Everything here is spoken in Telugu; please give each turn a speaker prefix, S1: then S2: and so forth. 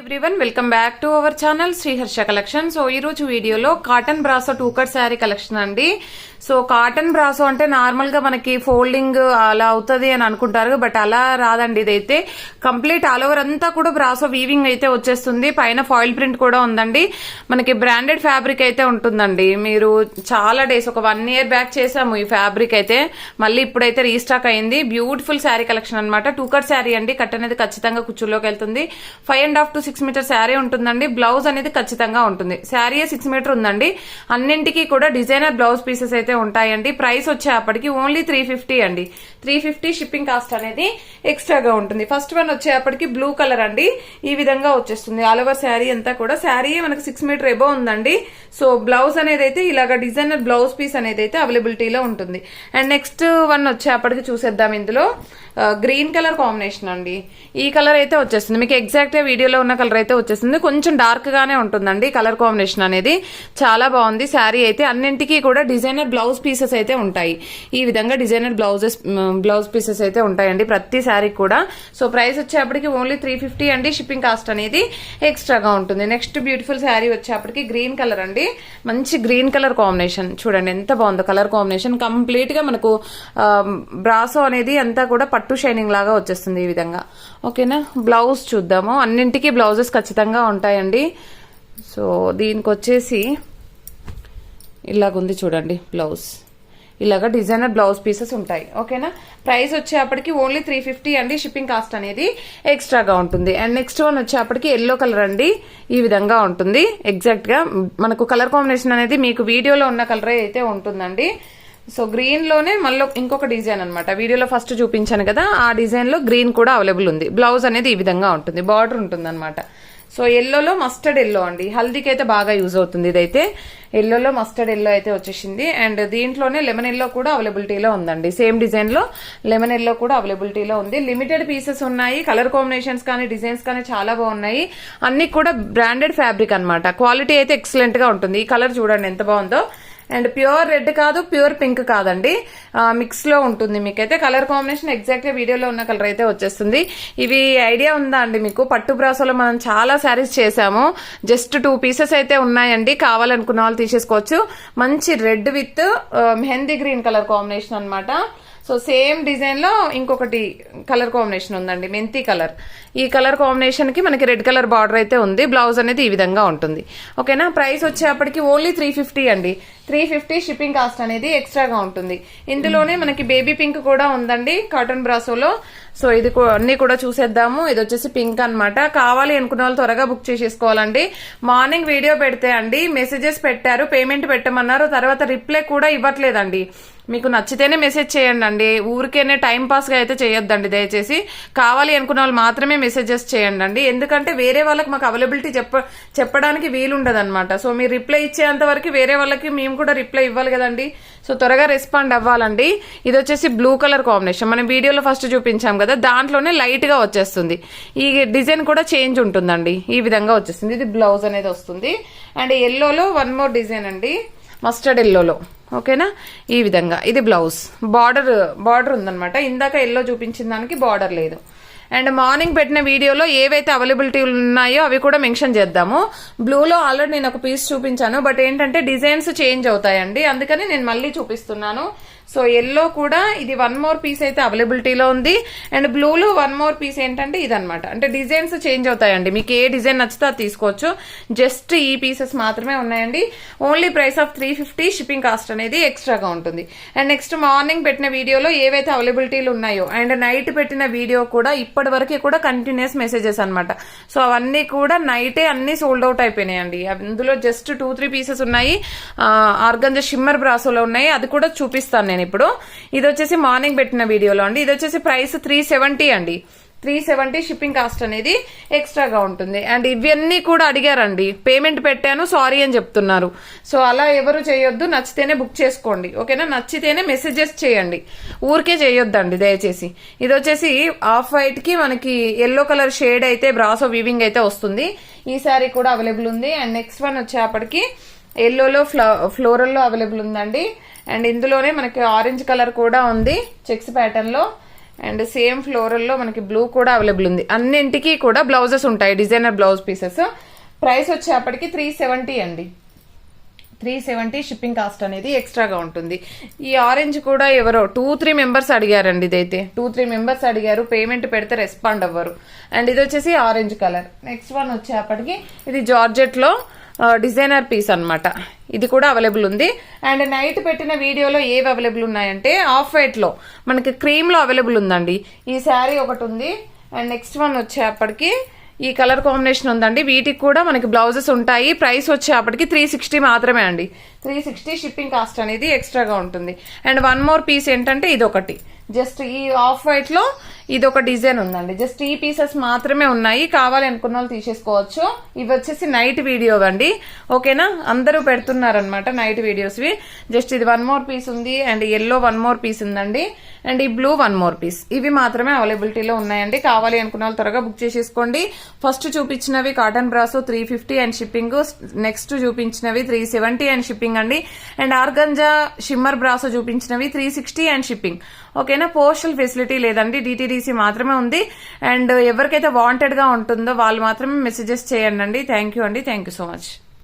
S1: Everyone welcome back to our channel Sriharsha collection. So ఈ రోజు వీడియోలో cotton brasso two cut sari collection అండి. సో కాటన్ బ్రాసో అంటే నార్మల్ గా మనకి ఫోల్డింగ్ అలా అవుతుంది అని అనుకుంటారు, బట్ అలా రాదండి. ఇదైతే కంప్లీట్ ఆల్ ఓవర్ అంతా కూడా బ్రాసో వీవింగ్ అయితే వచ్చేస్తుంది. పైన ఫాయిల్ ప్రింట్ కూడా ఉందండి. మనకి బ్రాండెడ్ ఫ్యాబ్రిక్ అయితే ఉంటుందండి. మీరు చాలా డేస్ ఒక 1 year బ్యాక్ చేసాము ఈ ఫ్యాబ్రిక్ అయితే, మళ్ళీ ఇప్పుడైతే రీస్టాక్ అయింది. బ్యూటిఫుల్ శారీ కలెక్షన్ అనమాట. టూ కట్ శారీ అండి. కట్ అనేది ఖచ్చితంగా కుచ్చుల్లోకి వెళ్తుంది. 5.5 to 6 మీటర్ శారీ ఉంటుందండి. బ్లౌజ్ అనేది ఖచ్చితంగా ఉంటుంది. శారీ 6 మీటర్ ఉందండి. అన్నింటికి కూడా డిజైనర్ బ్లౌజ్ పీసెస్ అయితే ఉంటాయండి. ప్రైస్ వచ్చేప్పటికి ఓన్లీ 350 అండి. 350 షిప్పింగ్ కాస్ట్ అనేది ఎక్స్ట్రాగా ఉంటుంది. ఫస్ట్ వన్ వచ్చేప్పటికి బ్లూ కలర్ అండి. ఈ విధంగా వచ్చేస్తుంది ఆల్ ఓవర్ శారీ అంతా కూడా. శారీ మనకి 6 మీటర్ ఎబో ఉందండి. సో బ్లౌజ్ అనేది అయితే ఇలాగ డిజైనర్ బ్లౌజ్ పీస్ అనేది అయితే అవైలబిలిటీలో ఉంటుంది. అండ్ నెక్స్ట్ వన్ వచ్చేప్పటికి చూసేద్దాం. ఇందులో గ్రీన్ కలర్ కాంబినేషన్ అండి. ఈ కలర్ అయితే వచ్చేస్తుంది. మీకు ఎగ్జాక్ట్ గా వీడియోలో ఉన్న కలర్ అయితే వచ్చేస్తుంది. కొంచెం డార్క్ గానే ఉంటుందండి కలర్ కాంబినేషన్ అనేది. చాలా బాగుంది శారీ అయితే. అన్నింటికి కూడా డిజైనర్ బ్లౌజ్ పీసెస్ అయితే ఉంటాయి. ఈ విధంగా డిజైనర్ బ్లౌజ్ పీసెస్ అయితే ఉంటాయండి ప్రతి శారీ కూడా. సో ప్రైస్ వచ్చేప్పటికి ఓన్లీ 350 అండి. షిప్పింగ్ కాస్ట్ అనేది ఎక్స్ట్రాగా ఉంటుంది. నెక్స్ట్ బ్యూటిఫుల్ శారీ వచ్చేప్పటికి గ్రీన్ కలర్ అండి. మంచి గ్రీన్ కలర్ కాంబినేషన్ చూడండి ఎంత బాగుందో కలర్ కాంబినేషన్. కంప్లీట్ గా మనకు బ్రాసో అనేది అంతా కూడా పట్టు షైనింగ్ లాగా వచ్చేస్తుంది ఈ విధంగా. ఓకేనా, బ్లౌజ్ చూద్దాము. అన్నింటికి బ్లౌజెస్ ఖచ్చితంగా ఉంటాయండి. సో దీనికి వచ్చేసి ఇలాగుంది చూడండి బ్లౌజ్. ఇలాగా డిజైనర్ బ్లౌజ్ పీసెస్ ఉంటాయి. ఓకేనా, ప్రైస్ వచ్చేప్పటికి ఓన్లీ 350 అండి. షిప్పింగ్ కాస్ట్ అనేది ఎక్స్ట్రాగా ఉంటుంది. అండ్ నెక్స్ట్ వన్ వచ్చేప్పటికి ఎల్లో కలర్ అండి. ఈ విధంగా ఉంటుంది. ఎగ్జాక్ట్ గా మనకు కలర్ కాంబినేషన్ అనేది మీకు వీడియోలో ఉన్న కలర్ అయితే ఉంటుందండి. సో గ్రీన్ లోనే మళ్ళీ ఇంకొక డిజైన్ అనమాట. వీడియోలో ఫస్ట్ చూపించాను కదా, ఆ డిజైన్ లో గ్రీన్ కూడా అవైలబుల్ ఉంది. బ్లౌజ్ అనేది ఈ విధంగా ఉంటుంది. బార్డర్ ఉంటుంది అనమాట. సో ఎల్లోలో మస్టర్డ్ ఎల్లో అండి. హల్దీకి అయితే బాగా యూజ్ అవుతుంది. ఇదైతే ఎల్లోలో మస్టర్డ్ ఎల్లో అయితే వచ్చేసింది. అండ్ దీంట్లోనే లెమన్ ఎల్లో కూడా అవైలబిలిటీలో ఉందండి. సేమ్ డిజైన్ లో లెమన్ ఎల్లో కూడా అవైలబిలిటీలో ఉంది. లిమిటెడ్ పీసెస్ ఉన్నాయి. కలర్ కాంబినేషన్స్ కానీ డిజైన్స్ కానీ చాలా బాగున్నాయి. అన్ని కూడా బ్రాండెడ్ ఫ్యాబ్రిక్ అనమాట. క్వాలిటీ అయితే ఎక్సలెంట్ గా ఉంటుంది. ఈ కలర్ చూడండి ఎంత బాగుందో. అండ్ ప్యూర్ రెడ్ కాదు, ప్యూర్ పింక్ కాదండి, మిక్స్ లో ఉంటుంది. మీకైతే కలర్ కాంబినేషన్ ఎగ్జాక్ట్ గా వీడియోలో ఉన్న కలర్ అయితే వచ్చేస్తుంది. ఇవి ఐడియా ఉందా అండి మీకు? పట్టు బ్రాసోలో మనం చాలా శారీస్ చేసాము. జస్ట్ 2 పీసెస్ అయితే ఉన్నాయండి. కావాలనుకున్న వాళ్ళు తీసేసుకోవచ్చు. మంచి red with mehndi green colour combination అనమాట. సో సేమ్ డిజైన్ లో ఇంకొకటి కలర్ కాంబినేషన్ ఉందండి, మెంతి కలర్. ఈ కలర్ కాంబినేషన్ కి మనకి రెడ్ కలర్ బార్డర్ అయితే ఉంది. బ్లౌజ్ అనేది ఈ విధంగా ఉంటుంది. ఓకేనా, ప్రైస్ వచ్చేప్పటికి ఓన్లీ 350 అండి. 350 షిప్పింగ్ కాస్ట్ అనేది ఎక్స్ట్రాగా ఉంటుంది. ఇందులోనే మనకి బేబీ పింక్ కూడా ఉందండి కాటన్ బ్రాసోలో. సో ఇది అన్ని కూడా చూసేద్దాము. ఇది వచ్చేసి పింక్ అనమాట. కావాలి అనుకున్న వాళ్ళు త్వరగా బుక్ చేసేసుకోవాలండి. మార్నింగ్ వీడియో పెడితే అండి మెసేజెస్ పెట్టారు, పేమెంట్ పెట్టమన్నారు, తర్వాత రిప్లై కూడా ఇవ్వట్లేదండి. మీకు నచ్చితేనే మెసేజ్ చేయండి అండి. ఊరికేనే టైం పాస్ గా అయితే చేయొద్దండి దయచేసి. కావాలి అనుకున్న వాళ్ళు మాత్రమే మెసేజెస్ చేయండి అండి. ఎందుకంటే వేరే వాళ్ళకి మాకు అవైలబిలిటీ చెప్పడానికి వీలుండదు అనమాట. సో మీరు రిప్లై ఇచ్చేంత వరకు వేరే వాళ్ళకి మేము కూడా రిప్లై ఇవ్వాలి కదండి. సో త్వరగా రెస్పాండ్ అవ్వాలండి. ఇది వచ్చేసి బ్లూ కలర్ కాంబినేషన్. మనం వీడియోలో ఫస్ట్ చూపించాం కదా, దాంట్లోనే లైట్ గా వచ్చేస్తుంది. ఈ డిజైన్ కూడా చేంజ్ ఉంటుందండి. ఈ విధంగా వచ్చేస్తుంది. ఇది బ్లౌజ్ అనేది వస్తుంది. అండ్ ఎల్లోలో 1 more డిజైన్ అండి, మస్టర్డ్ ఎల్లోలో. ఓకేనా, ఈ విధంగా ఇది బ్లౌజ్. బార్డర్ ఉందనమాట. ఇందాక ఎల్లో చూపించిన దానికి బార్డర్ లేదు. అండ్ మార్నింగ్ పెట్టిన వీడియోలో ఏవైతే అవైలబిలిటీ ఉన్నాయో అవి కూడా మెన్షన్ చేద్దాము. బ్లూలో ఆల్రెడీ నేను ఒక పీస్ చూపించాను, బట్ ఏంటంటే డిజైన్స్ చేంజ్ అవుతాయండి, అందుకని నేను మళ్ళీ చూపిస్తున్నాను. సో ఎల్లో కూడా ఇది 1 more పీస్ అయితే అవైలబిలిటీలో ఉంది. అండ్ బ్లూలో 1 more పీస్ ఏంటంటే ఇదనమాట. అంటే డిజైన్స్ చేంజ్ అవుతాయండి. మీకు ఏ డిజైన్ నచ్చితే అది తీసుకోవచ్చు. జస్ట్ ఈ పీసెస్ మాత్రమే ఉన్నాయండి. Only price of 350. Shipping cost అనేది ఎక్స్ట్రాగా ఉంటుంది. అండ్ నెక్స్ట్ మార్నింగ్ పెట్టిన వీడియోలో ఏవైతే అవైలబిలిటీలు ఉన్నాయో అండ్ నైట్ పెట్టిన వీడియో కూడా ఇప్పటి వరకు కూడా కంటిన్యూస్ మెసేజెస్ అనమాట. సో అవన్నీ కూడా నైటే అన్ని సోల్డ్ అవుట్ అయిపోయినాయండి. అందులో జస్ట్ 2-3 పీసెస్ ఉన్నాయి. ఆర్గంజా షిమ్మర్ బ్రాసోలో ఉన్నాయి. అది కూడా చూపిస్తాను నేను ఇప్పుడు. ఇది వచ్చేసి మార్నింగ్ పెట్టిన వీడియోలో అండి. ఇది వచ్చేసి ప్రైస్ 370 అండి. 370 షిప్పింగ్ కాస్ట్ అనేది ఎక్స్ట్రాగా ఉంటుంది. అండ్ ఇవన్నీ కూడా అడిగారండి, పేమెంట్ పెట్టాను సారీ అని చెప్తున్నారు. సో అలా ఎవరు చేయొద్దు. నచ్చితేనే బుక్ చేసుకోండి. ఓకేనా, నచ్చితేనే మెసేజెస్ చేయండి, ఊరికే చేయొద్దండి దయచేసి. ఇది వచ్చేసి ఆఫ్ వైట్ కి మనకి ఎల్లో కలర్ షేడ్ అయితే బ్రాసో వీవింగ్ అయితే వస్తుంది. ఈ సారీ కూడా అవైలబుల్ ఉంది. అండ్ నెక్స్ట్ వన్ వచ్చేప్పటికి ఎల్లోలో ఫ్లోరల్ లో అవైలబుల్ ఉందండి. అండ్ ఇందులోనే మనకి ఆరెంజ్ కలర్ కూడా ఉంది చెక్స్ ప్యాటర్న్ లో. అండ్ సేమ్ ఫ్లోరల్ లో మనకి బ్లూ కూడా అవైలబుల్ ఉంది. అన్నింటికి కూడా బ్లౌజెస్ ఉంటాయి, డిజైనర్ బ్లౌజ్ పీసెస్. ప్రైస్ వచ్చేప్పటికి 370 అండి. 370 షిప్పింగ్ కాస్ట్ అనేది ఎక్స్ట్రాగా ఉంటుంది. ఈ ఆరెంజ్ కూడా ఎవరో 2-3 మెంబర్స్ అడిగారండి. ఇదైతే 2-3 మెంబర్స్ అడిగారు, పేమెంట్ పెడితే రెస్పాండ్ అవ్వరు. అండ్ ఇది వచ్చేసి ఆరెంజ్ కలర్. నెక్స్ట్ వన్ వచ్చేప్పటికి ఇది జార్జెట్ లో డిజైనర్ పీస్ అన్నమాట. ఇది కూడా అవైలబుల్ ఉంది. అండ్ నైట్ పెట్టిన వీడియోలో ఏవి అవైలబుల్ ఉన్నాయంటే ఆఫ్ వైట్ లో మనకి క్రీమ్ లో అవైలబుల్ ఉందండి. ఈ శారీ ఒకటి ఉంది. అండ్ నెక్స్ట్ వన్ వచ్చేప్పటికి ఈ కలర్ కాంబినేషన్ ఉందండి. వీటికి కూడా మనకి బ్లౌజెస్ ఉంటాయి. ప్రైస్ వచ్చేప్పటికి 360 మాత్రమే అండి. 360 షిప్పింగ్ కాస్ట్ అనేది ఎక్స్ట్రాగా ఉంటుంది. అండ్ వన్ మోర్ పీస్ ఏంటంటే ఇది ఒకటి, జస్ట్ ఈ ఆఫ్ వైట్ లో ఇది ఒక డిజైన్ ఉందండి. జస్ట్ ఈ పీసెస్ మాత్రమే ఉన్నాయి. కావాలి అనుకున్న వాళ్ళు తీసేసుకోవచ్చు. ఇవి వచ్చేసి నైట్ వీడియో అండి, ఓకేనా. అందరూ పెడుతున్నారనమాట నైట్ వీడియోస్ వి. జస్ట్ ఇది వన్ మోర్ పీస్ ఉంది. And yellow one more piece ఉందండి. అండ్ ఈ బ్లూ వన్ మోర్ పీస్. ఇవి మాత్రమే అవైలబిలిటీలో ఉన్నాయండి. కావాలి అనుకున్న వాళ్ళు త్వరగా బుక్ చేసేసుకోండి. ఫస్ట్ చూపించినవి cotton brasso 350 and shipping. Next చూపించినవి 370 అండ్ షిప్పింగ్ అండి. అండ్ ఆర్గంజా షిమ్మర్ బ్రాసో చూపించినవి 360 అండ్ షిప్పింగ్, ఓకేనా. పోస్టల్ ఫెసిలిటీ లేదండి, DTDC మాత్రమే ఉంది. అండ్ ఎవరికైతే వాంటెడ్ గా ఉంటుందో వాళ్ళు మాత్రమే మెసేజెస్ చేయండి అండి. థ్యాంక్ యూ అండి. Thank you so much.